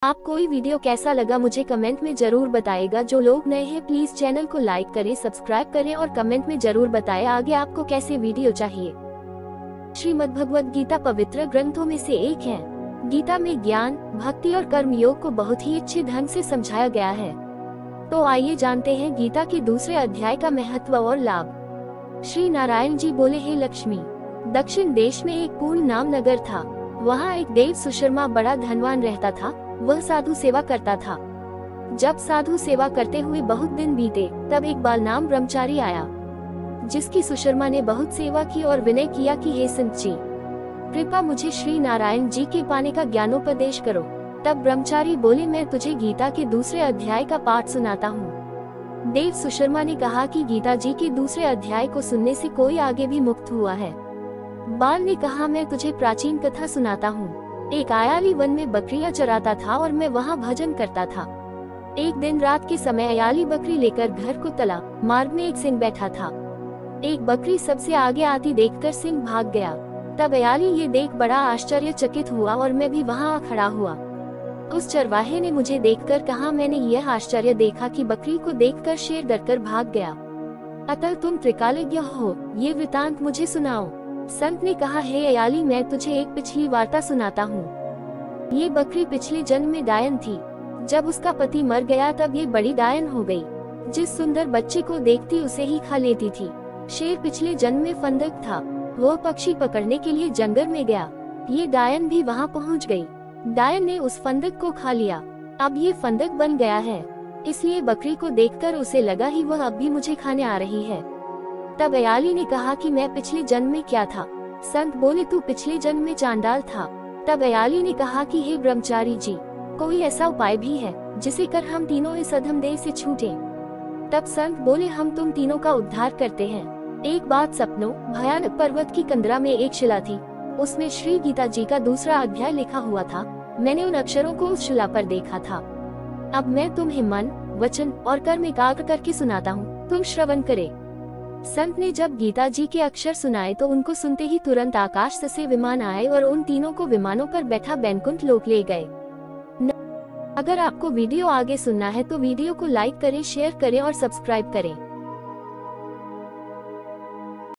आपको ये वीडियो कैसा लगा मुझे कमेंट में जरूर बताएगा। जो लोग नए हैं प्लीज चैनल को लाइक करें, सब्सक्राइब करें और कमेंट में जरूर बताएं आगे आपको कैसे वीडियो चाहिए। श्रीमद् भगवद गीता पवित्र ग्रंथों में से एक है। गीता में ज्ञान, भक्ति और कर्म योग को बहुत ही अच्छे ढंग से समझाया गया है। तो आइए जानते हैं गीता के दूसरे अध्याय का महत्व और लाभ। श्री नारायण जी बोले, हे लक्ष्मी, दक्षिण देश में एक पूर्ण नाम नगर था। वहाँ एक देव सुशर्मा बड़ा धनवान रहता था। वह साधु सेवा करता था। जब साधु सेवा करते हुए बहुत दिन बीते, तब एक बाल नाम ब्रह्मचारी आया, जिसकी सुशर्मा ने बहुत सेवा की और विनय किया कि हे संत जी, कृपा मुझे श्री नारायण जी के पाने का ज्ञानोपदेश करो। तब ब्रह्मचारी बोले, मैं तुझे गीता के दूसरे अध्याय का पाठ सुनाता हूँ। देव सुशर्मा ने कहा कि गीता जी के दूसरे अध्याय को सुनने से कोई आगे भी मुक्त हुआ है। बाल ने कहा, मैं तुझे प्राचीन कथा सुनाता हूँ। एक अयाली वन में बकरियां चराता था और मैं वहाँ भजन करता था। एक दिन रात के समय अयाली बकरी लेकर घर को तला। मार्ग में एक सिंह बैठा था। एक बकरी सबसे आगे आती देखकर सिंह भाग गया। तब अयाली ये देख बड़ा आश्चर्यचकित हुआ और मैं भी वहाँ आ खड़ा हुआ। उस चरवाहे ने मुझे देखकर कहा, मैंने यह आश्चर्य देखा कि बकरी को देखकर शेर डरकर भाग गया। अतः तुम त्रिकालज्ञ हो, ये वृतांत मुझे सुनाओ। संत ने कहा, हे अयाली, मैं तुझे एक पिछली वार्ता सुनाता हूँ। ये बकरी पिछले जन्म में डायन थी। जब उसका पति मर गया तब ये बड़ी डायन हो गई। जिस सुंदर बच्चे को देखती उसे ही खा लेती थी। शेर पिछले जन्म में फंदक था। वो पक्षी पकड़ने के लिए जंगल में गया। ये डायन भी वहाँ पहुँच गई। डायन ने उस फंदक को खा लिया। अब ये फंदक बन गया है, इसलिए बकरी को देखकर उसे लगा ही वह अब भी मुझे खाने आ रही है। तब अयाली ने कहा कि मैं पिछले जन्म में क्या था। संत बोले, तू पिछले जन्म में चांडाल था। तब अयाली ने कहा कि हे ब्रह्मचारी जी, कोई ऐसा उपाय भी है जिसे कर हम तीनों इस अधम देह से छूटें। तब संत बोले, हम तुम तीनों का उद्धार करते हैं। एक बात सपनों, भयानक पर्वत की कंदरा में एक शिला थी। उसमें श्री गीता जी का दूसरा अध्याय लिखा हुआ था। मैंने उन अक्षरों को उस शिला पर देखा था। अब मैं तुम्हें मन, वचन और कर्म एकाग्र करके सुनाता हूँ, तुम श्रवण करे। संत ने जब गीता जी के अक्षर सुनाए तो उनको सुनते ही तुरंत आकाश से विमान आए और उन तीनों को विमानों पर बैठा बैकुंठ लोक ले गए। अगर आपको वीडियो आगे सुनना है तो वीडियो को लाइक करें, शेयर करें और सब्सक्राइब करें।